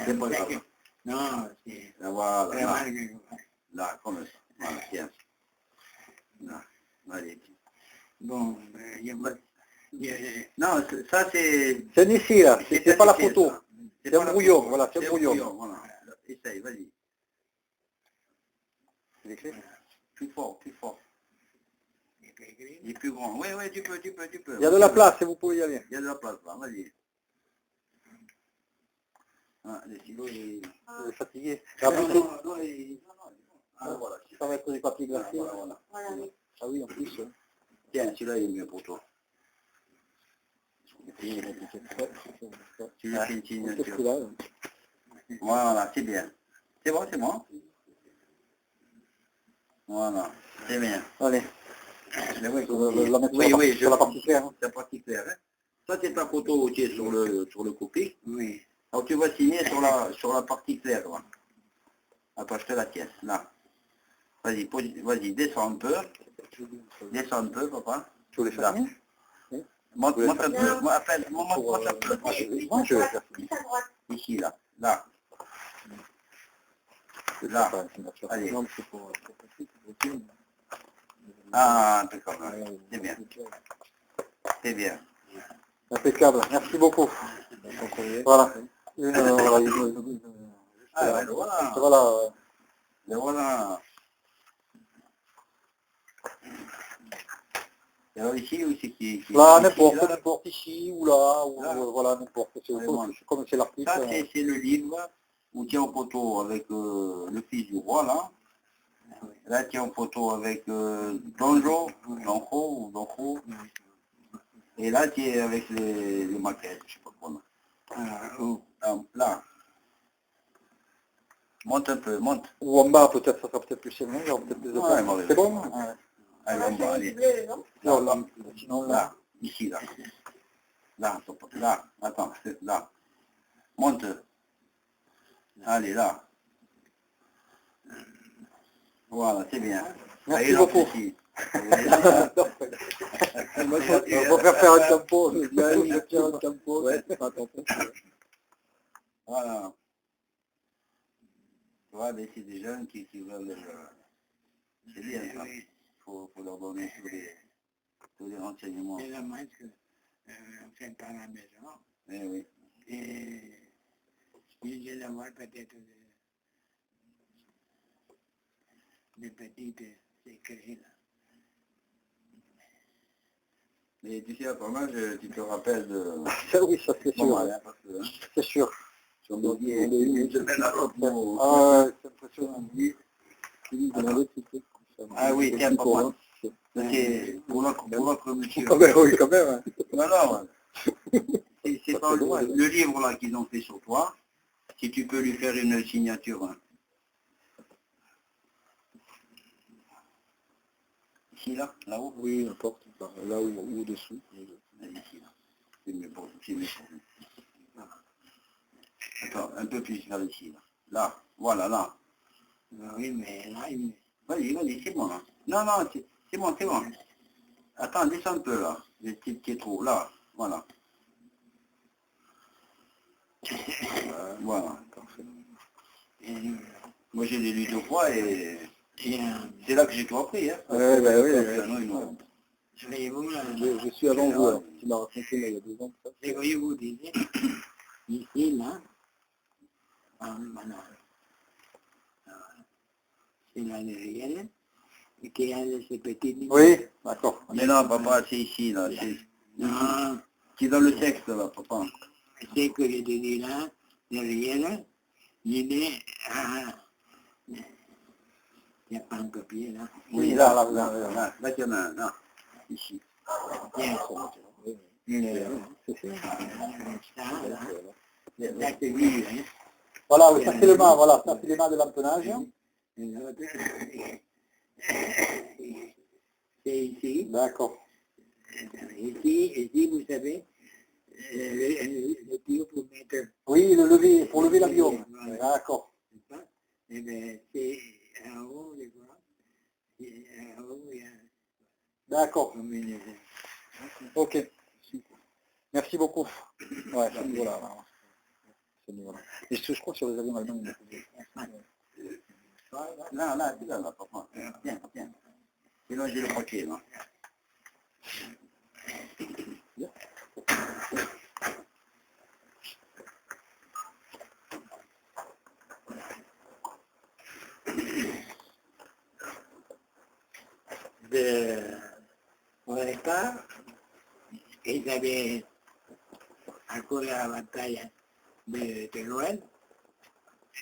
C'est pas grave. Non, c'est... Voilà, là, comme ça. Voilà, tiens. Là, allez. Bon, non, ça c'est... C'est un essai là, c'est pas la photo. C'est C'est un brouillon, voilà, c'est un brouillon. Voilà. Essaye, vas-y. C'est écrit? Plus fort. Il est plus grand. Oui, tu peux. Il y a de la place, vous pouvez y aller. Il y a de la place, là, vas-y. Ah, le stylo, il est fatigué. Non, Ah, voilà. Ça va être des papiers glacés. Voilà, voilà. Voilà, oui. Ah oui, en plus. Tiens, celui-là il est mieux pour toi. Tu lui fais une signature. Voilà, c'est bien. C'est bon, c'est bon. Voilà, c'est bien. Allez, Mais oui, la mettre oui, sur la partie claire. Hein. C'est la partie claire. Hein. Ça, c'est ta photo où tu es sur le copier. Oui. Alors, tu vas signer sur la partie claire. Là. Attends, je te la tiens. Là. Vas-y, descends un peu. Descends un peu, papa. Tu veux les faire signer? Monte un peu. Monte un peu. Moi, je vais faire Plus à droite. Ici, là. Là. Là. Allez. Non, mais c'est pour... Ah, d'accord. C'est bien. C'est bien. Impeccable. Merci beaucoup. Voilà. Ah, ben voilà. Voilà. Ben voilà. Et alors ici, où c'est qui Là, ici, n'importe, ici ou là, ou Là. voilà, n'importe. Comme c'est l'article. Ça, c'est le livre où tu es en photo avec le fils du roi, là. Là, tu es en photo avec Donjo, Donjo. Et là, tu es avec les maquettes, je sais pas quoi. Là. Monte un peu, monte. Ou en bas, peut-être, ça sera peut-être plus simple. Il y aura peut-être des Ouais, options. C'est bon? Ouais. Allez, en bas, allez. Bleu, non? Non, là. Sinon, là. Là, ici, là. Là, attends, là. Monte. Allez, là. Voilà, c'est bien. Merci Allez, beaucoup. ici. Moi, on va faire un tempo. Je vais faire un tempo. Ouais, c'est pas un tempo. Voilà. Tu vois, c'est des jeunes qui veulent... c'est bien, ça. Il faut leur donner tous les renseignements. C'est dommage que on fait pas la maison. Eh oui. Et je vais avoir peut-être des petites écrits là. Mais tu sais, à ton âge, tu te rappelles de... Ça, oui, ça c'est sûr. Bon, hein, parce que, hein, C'est sûr. si on oublié une semaine à l'autre, Ah, c'est impressionnant. Ah oui, tiens, papa. C'est pour l'autre monsieur. Ah ben oui, quand même. Hein. Non, non, c'est pas le livre là qu'ils ont fait sur toi, si tu peux lui faire une signature. Hein. Ici, là-haut. Oui, n'importe. Là ou au-dessous. Ici, là. C'est mieux pour lui. Attends, un peu plus vers ici, là. Là, voilà, là. Oui, mais là, il... Vas-y, c'est bon, là. Non, c'est bon. Attends, descends un peu, là. Les petits trous, là. Voilà. Voilà. Moi, j'ai lu 2 fois et c'est là que j'ai tout appris. Hein. Oui. Voyez-vous, là, Je suis avant vous, alors. Tu m'as raconté là, il y a 2 ans. voyez-vous, ici, là, voilà. C'est la derrière, et qui a ces petites lignes. Oui, d'accord. Mais non, papa, c'est ici, là. Non, C'est dans le texte, là, papa. c'est que je te dis là, derrière, il est à... Il n'y a pas un copier, là. Oui, là. Là, il y en a un, là. Ici. Tiens, C'est ça. ça, là, là, c'est lui, hein. Voilà, oui, ça c'est le mât, voilà. Ça c'est le mât de l'empennage. Et l'autre, c'est ici. D'accord. Ici, vous savez, le tuyau pour mettre... Oui, pour lever l'avion. Voilà. D'accord. Eh bien, c'est en haut, je crois. En haut, il y a D'accord. comme une... Ok. Merci beaucoup. Ouais, ce niveau-là. Et je crois que sur les avions allemands, Là, c'est là, papa. Tiens. Sinon, j'ai le papier, là. Au départ, ils avaient accouru à la bataille de Teruel.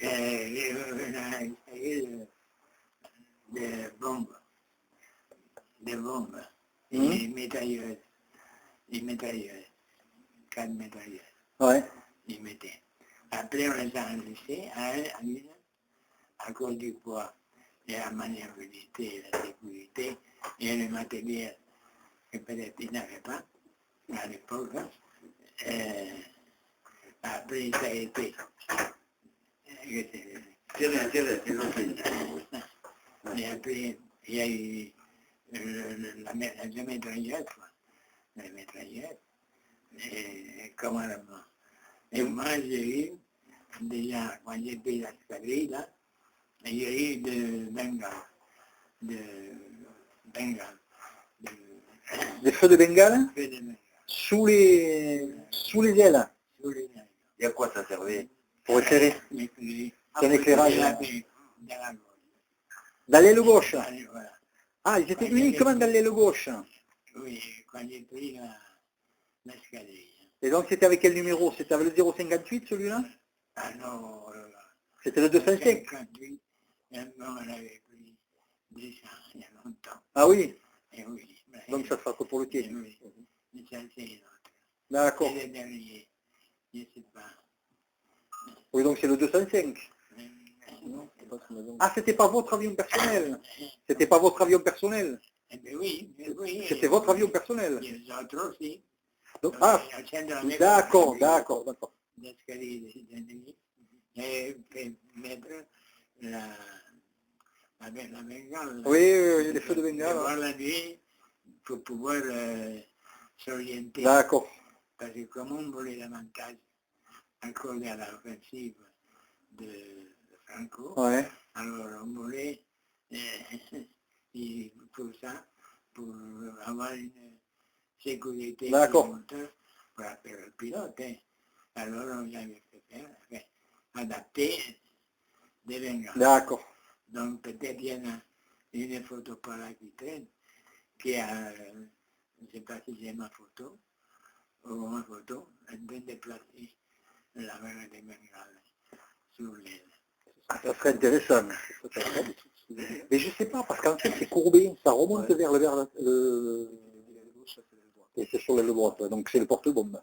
Et on a essayé des bombes. Des bombes. Mhm. Et mitrailleuses. Des mitrailleuses. 4 mitrailleuses. Ouais. Ils mettaient. Après, on les a enregistrés à cause du poids et la maniabilité, la sécurité et le matériel que peut-être ils n'avaient pas à l'époque. Après, ça a été. Et après, il y a eu la mitrailleuse, quoi. La mitrailleuse. Et commandement. Et moi, j'ai eu, déjà, quand j'ai pris la escadrille, là, j'ai eu de Bengale. De Bengale. Des feux de Bengale Feu de Bengale. sous les ailes Sous les neiges. Et à quoi ça servait? pour éclairer. M'éclairer. C'est un éclairage. Dans la gauche. Dans l'aile gauche. Allez, voilà. Ah, ils étaient uniquement dans l'aile gauche. Oui, quand j'ai pris l'escadrille. Et donc c'était avec quel numéro? C'était avec le 058 celui-là? Ah non, oh là là. C'était le 205. 58, même on l'avait pris déjà il y a longtemps. Ah oui. Et oui. Donc ça sera que pour le Et quai. oui. Mais ça, c'est une autre. D'accord. Et le dernier, je ne sais pas. Oui, donc c'est le 205. Ah, c'était pas votre avion personnel. C'était pas votre avion personnel. Eh bien oui, oui. C'était votre avion personnel. Et les autres aussi. Donc, ah, Au centre de la maison, d'accord, d'accord, d'accord. l'escalier des ennemis. Et fait mettre la bengale. Oui, oui, les feux de Bengale. Voir la nuit pour pouvoir s'orienter. D'accord. Parce que comme on voulait l'avantage accordé à l'offensive de Franco, Ouais. alors on voulait, pour ça, pour avoir une sécurité D'accord. du moteur, pour appeler le pilote. Hein. Alors on avait fait faire, adapter des bengales. D'accord. Donc peut-être il y en a une photo par là qui traîne, qui a, je ne sais pas si j'ai ma photo, ou ma photo, elle vient déplacer la mer des bengales sur l'aile. Ah, ça serait intéressant. Mais je sais pas, parce qu'en fait c'est courbé, ça remonte vers le... Et c'est sur l'aile droite, donc c'est le porte-bombe.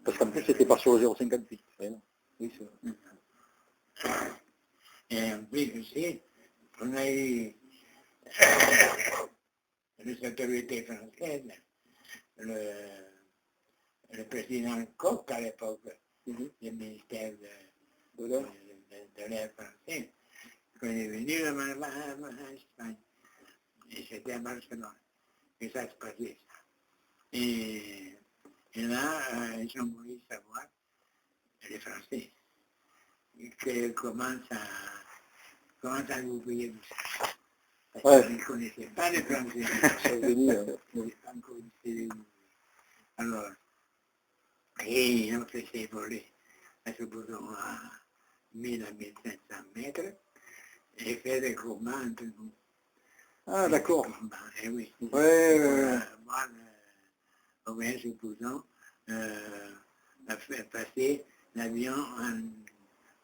Parce qu'en plus c'était pas sur le 058. Oui, c'est vrai. Et en plus aussi, on a eu les autorités françaises, le président Koch à l'époque, le ministère de l'air français, quand il est venu à Espagne, et c'était à Barcelone, et ça se passait ça. Et là, ils ont voulu savoir, les Français, que comment ça vous voyez vous ça. Parce qu'ils ne connaissaient pas les Français. Pas encore du alors, et ils ont fait s'évoler à ce bouton à 1000 à 1500 mètres et fait des combats entre nous. Ah, d'accord. Eh oui. Ouais. Voir au moins ce bouton faire passer l'avion en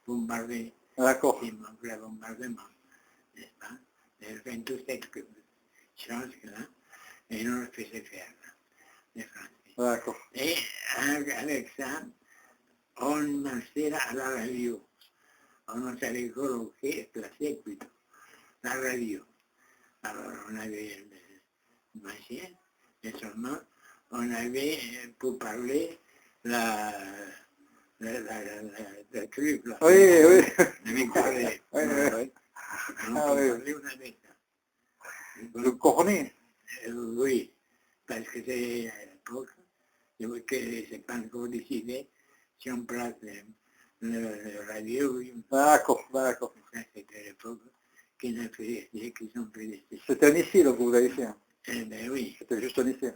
bombardé. D'accord. Il manque le bombardement, n'est-ce pas? Ils font toute cette chance que là, et ils nous faisaient faire, les Français. D'accord. Et avec ça, on marchait à la radio. On savait coloquer, placer plutôt, la radio. Alors on avait le machin, et seulement on avait pour parler le truc là. Oui, oui. On avait parlé. Oui. Ah oui. On avait ça. Le cornet. Oui, parce que c'est à l'époque, que c'est pas encore décidé si on place le radio. D'accord, d'accord. Ça c'était à l'époque qu'ils ont fait décider. C'était un essai là, que vous avez fait. Eh bien oui. C'était juste un essai.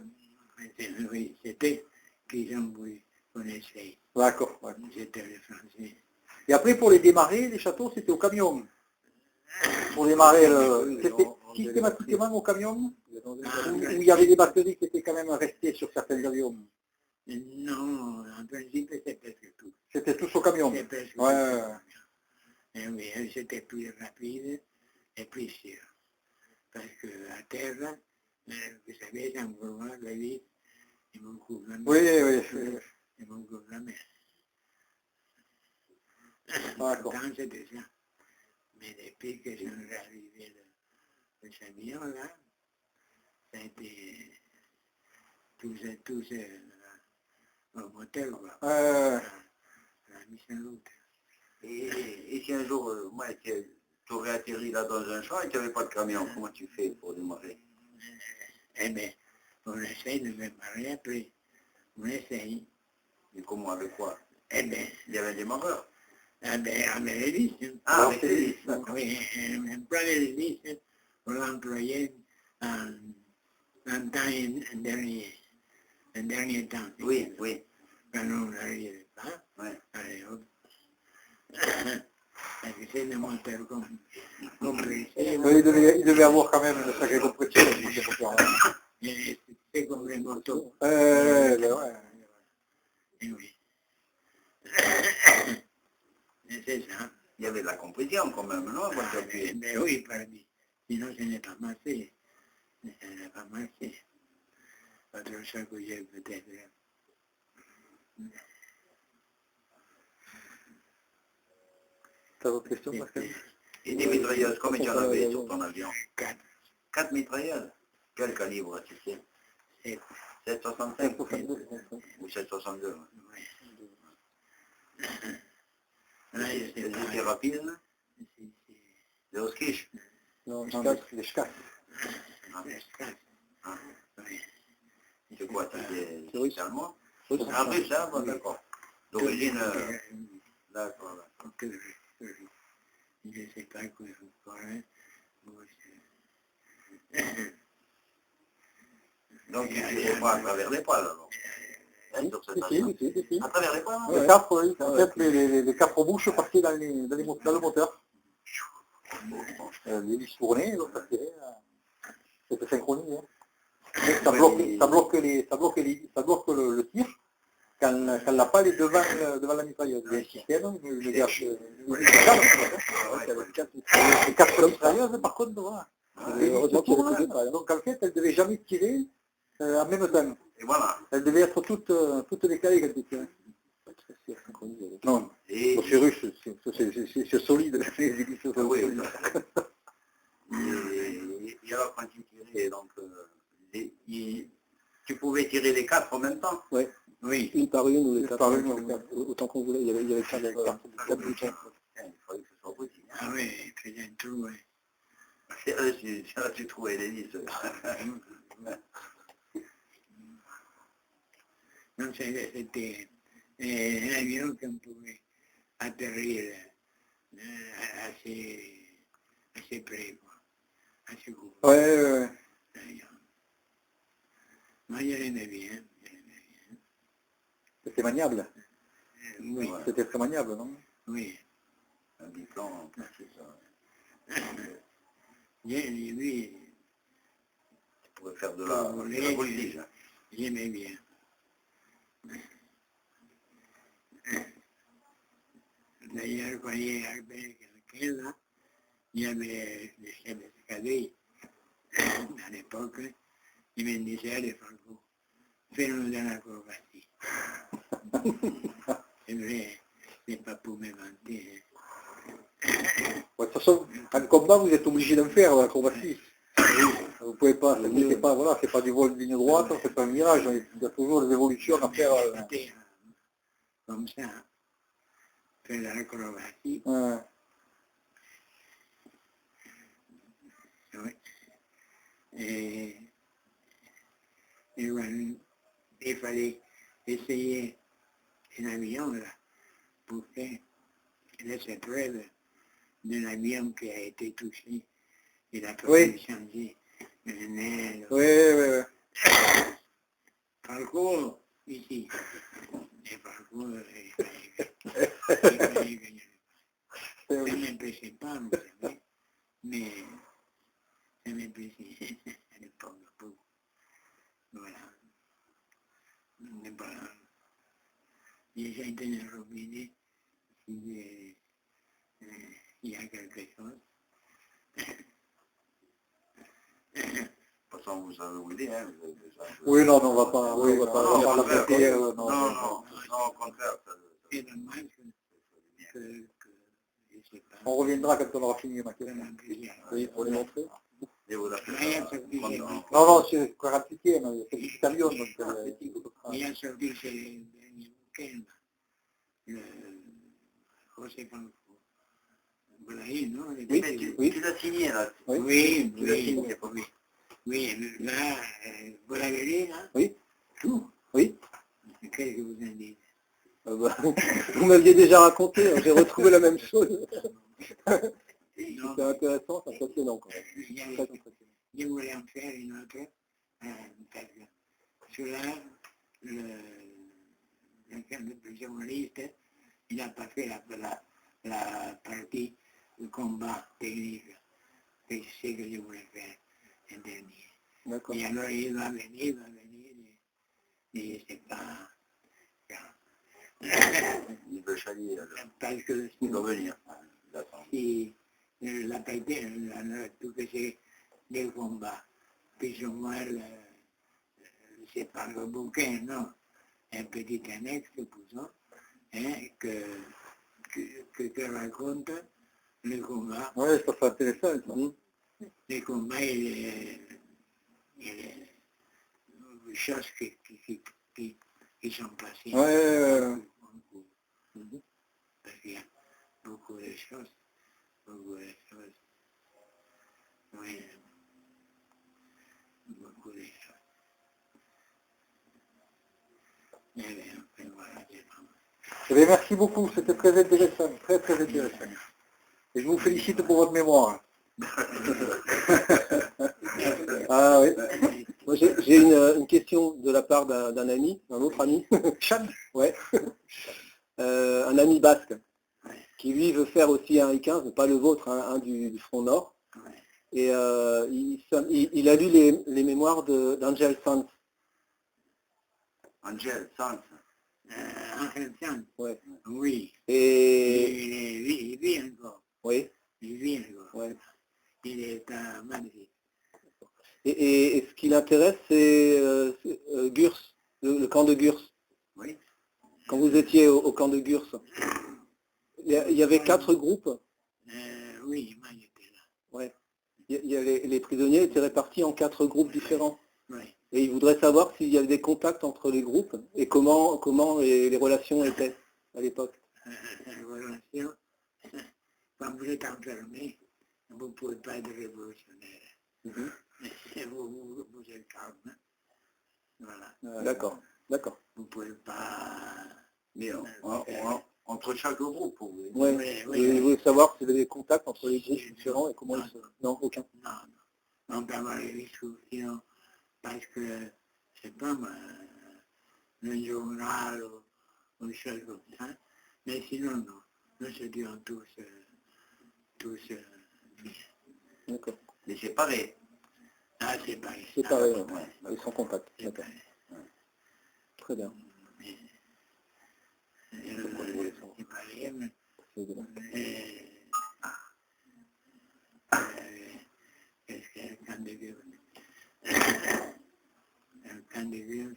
Oui, c'était qu'ils ont voulu qu'on essaye. D'accord. Ouais. C'était les Français. Et après, pour les démarrer, les châteaux, c'était au camion. Pour démarrer, c'était systématiquement au camion, où il y avait des batteries qui étaient quand même restées sur certains avions. Non, en principe, c'était presque tout. C'était tous au camion. C'était presque Ouais. tout. Et oui, c'était plus rapide est plus sûr. Parce que la terre, là, vous savez, ça me voit la vie, il me couvre la mer. Oui. Il me couvre la mer. D'accord. Pourtant, c'était ça. Mais depuis que je suis arrivé de ce avion-là, ça a été tout au motel, quoi. La mise en route. Et si un jour, tu aurais atterri là dans un champ et tu n'avais pas de camion, comment tu fais pour démarrer? Eh bien, on essaye de démarrer après. On essaye. Et comment, avec quoi? Eh bien, Il y avait un démarreur. eh bien, avec l'hélice. Ah, avec l'hélice, d'accord. Oui, on prend l'hélice, on l'employait en temps un dernier temps. Oui. Quand on n'arrivait pas, allez hop. Parce que c'est des moteurs compressés. Il devait avoir quand même une sacrée compression. C'est comme les motos. Et oui. Et c'est ça. Il y avait de la compression quand même, non, quand tu appuyais? Mais oui, parmi. Sinon, ce n'est pas marché. Ce n'est pas marché. Autre chose que j'ai peut-être. T'as d'autres questions, Pascal? Et des mitrailleuses, combien tu en avais sur ton avion? 4. 4 mitrailleuses? Quel calibre, tu sais? 7,65 ou 7,62? Elles étaient rapides, là? Des Oskish? Non, les Shkas. C'est quoi, c'est allemand? Oui, C'est un russe, hein? Bon, d'accord. D'origine... D'accord. Je ne sais pas quoi je ferai. Donc, tu ne tirais pas à travers les poils, alors? Sur cette avion? Si. À travers les poils? Les capres, oui. En fait, les capres bouches passaient dans le moteur. L'hélice tournait, donc ça tirait. C'était synchronisé. Ça bloque le tir quand la pale est devant la mitrailleuse. Il y a un système, le gâche. Les quatre mitrailleuses, par contre, voilà. Donc en fait, elles ne devaient jamais tirer en même temps. Et voilà. Elles devaient être toutes décalées quand elles tiraient. Non, c'est russe, c'est solide. Oui. Et alors, quand tu tirais, donc, tu pouvais tirer les 4 en même temps? Oui. Une par une ou les quatre par une, autant qu'on voulait. Il y avait 4 boutons. Il fallait que ce soit possible. Ah oui, il faisait un trou, oui. C'est là tu trouvais l'hélice. Donc c'était un avion qu'on pouvait atterrir assez près, quoi. Assez gros. Ouais. Moi, je l'aimais bien. C'était maniable. Oui. C'était très maniable, non? Oui. Un biplan, c'est ça. Oui. Tu pourrais faire de la voltige. J'aimais bien. D'ailleurs, quand il y avait quelqu'un là, il y avait le chef d'escadrille à l'époque, il me disait, allez Franco, fais-nous de l'acrobatie. C'est vrai, c'est pas pour me vanter. De toute façon, en combat, vous êtes obligé d'en faire, l'acrobatie. Vous pouvez pas, c'est pas du vol de ligne droite, c'est pas un mirage, il y a toujours des évolutions à faire. Comme ça, faire l'acrobatie. Oui. Et voilà, il fallait essayer un avion là, pour faire cette preuve d'un avion qui a été touché. Il a fallu changer un aile. Oui. Parcours, ici. Et parcours, ça ne m'empêchait pas, vous savez, mais ça m'empêchait à l'époque beaucoup. Voilà. Mais bon, j'ai été dans le robinet, il y a quelque chose. quand vous savez où il est. Hein, Oui, non, mais on va pas, oui, on va pas l'apporter. Non, non, au contraire. C'est dommage que je sais pas. On reviendra quand on aura fini ma question. Oui, pour les montrer. Et vous Rien sur qui j'ai Non, non, c'est pas appliqué, mais c'est du camion, donc rien sur qui c'est le dernier week-end. Le José Panfo. Brahim, non? Oui, mais tu l'as signé là. Oui, Tu l'as signé. oui. Oui, là, vous l'avez lu, là? Oui. Tout. Oui. Qu'est-ce que vous en dites? Vous m'aviez déjà raconté, hein, j'ai retrouvé la même chose. Non, C'est intéressant, c'est impressionnant. Quoi. je voulais en faire une autre. Parce que celui-là, le journaliste, il n'a pas fait la partie du combat technique. C'est ce que je voulais faire un dernier. D'accord. Et alors il va venir, et c'est pas... Il veut chalier. Parce que Il doit venir. si la partie, tout que c'est des combats, plus ou moins, c'est pas le bouquin, non. Un petit annexe, disons, hein, que raconte le combat. Oui, ça c'est intéressant. Ça. Le combat, il est choses qui sont passées. Parce qu'il y a beaucoup de choses. Oui, beaucoup de choses. Eh bien, enfin, voilà, c'est pas mal. Eh bien, merci beaucoup, c'était très intéressant, très très intéressant. Et je vous félicite pour votre mémoire. Ah oui. Moi, j'ai une question de la part d'un ami, d'un autre ami. Chan. Ouais. Un ami basque, qui lui veut faire aussi un I-15, mais pas le vôtre, hein, un du Front Nord. Et il a lu les mémoires d'Angel Sanz. Angel Sanz. Angel Sanz. Ouais. Oui. Et il vit encore. oui. Il vit encore. Ouais. Il est magnifique. Et ce qui l'intéresse, c'est Gurs, le camp de Gurs. Oui. Quand vous étiez au camp de Gurs, il y avait 4 groupes. Oui, moi j'étais là. Ouais. Les prisonniers étaient répartis en 4 groupes différents. Oui. Et il voudrait savoir s'il y avait des contacts entre les groupes et comment les relations étaient à l'époque. Les relations, quand vous êtes enfermé, vous ne pouvez pas être révolutionnaire. Vous êtes calme. Voilà. D'accord. Vous ne pouvez pas... Mais entre chaque groupe, vous Oui. Je voulais savoir s'il y avait des contacts entre les groupes différents et comment ils se... Non, aucun. Non, on peut avoir des discussions parce que, je sais pas moi, le journal ou des choses comme ça, mais sinon, non. Nous étions tous bien. D'accord. Les séparés. Ah, c'est pareil. Séparés, ouais. Ils sont contacts. D'accord. Très bien. C'est pareil, mais... Qu'est-ce qu'il y a le camp de Gurs? Le camp de Gurs,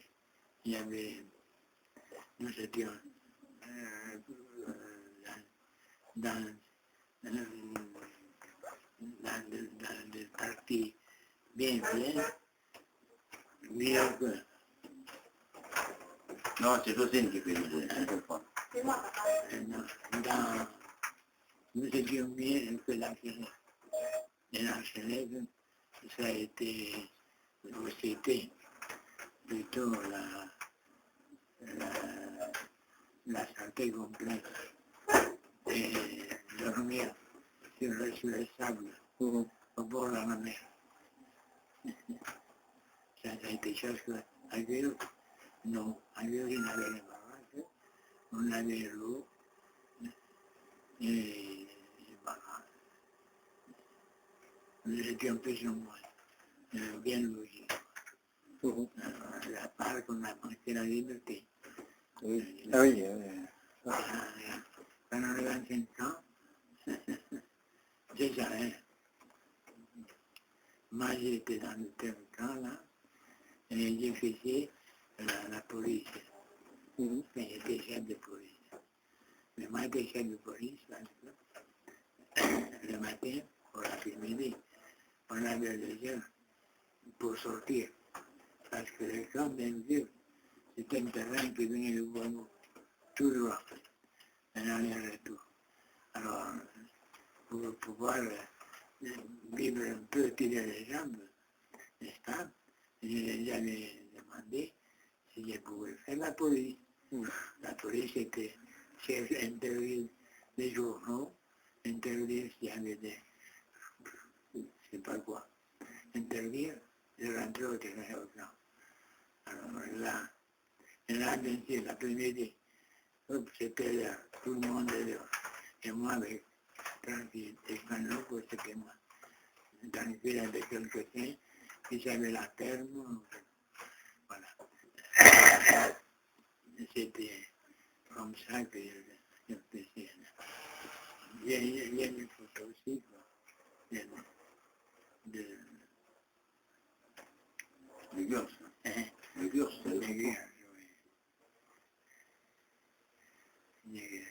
il y avait... Nous étions dans des parties bien, mieux que... Non, c'est Josine qui fait le bruit, je comprends. C'est moi, papa. Nous étions mieux que l'Archevêque. Et l'Archevêque, ça a été, c'était plutôt la santé complète. Et dormir sur le sable, au bord de la mer. Ça a été chose qu'à Gurs, non, à Gurs, il avait les baraques, on avait l'eau, et voilà. Nous étions plus ou moins bien logés. La part qu'on a manqué la liberté. Oui. Ah oui. Pendant les 25 ans, c'est ça, hein. Moi, j'étais dans le territoire, là, et j'ai fait la police. Mhm. Mais j'étais chef de police. Mais moi, j'étais chef de police, parce que le matin, pour l'après-midi, on avait les heures pour sortir. Parce que le camp d'Envieux, c'était un terrain qui venait de Boineau, tout droit, un aller-retour. Alors, pour pouvoir vivre un peu, tirer les jambes, n'est-ce pas, j'avais demandé si je pouvais faire la police. La police était chef interdire des journaux, interdire s'il y avait des, je ne sais pas quoi, interdire de rentrer au terrain au camp. Alors là, bien sûr, l'après-midi, c'était là, tout le monde est dehors. Et moi, avec tranquille, et quand l'autre, c'était moi. Tranquille avec quelqu'un qui savait la terme, voilà. C'était comme ça que je faisais. Il y a des photos aussi, quoi. Les gars, les gars, c'est Les guerres, oui. Les guerres.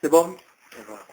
C'est bon? C'est pas,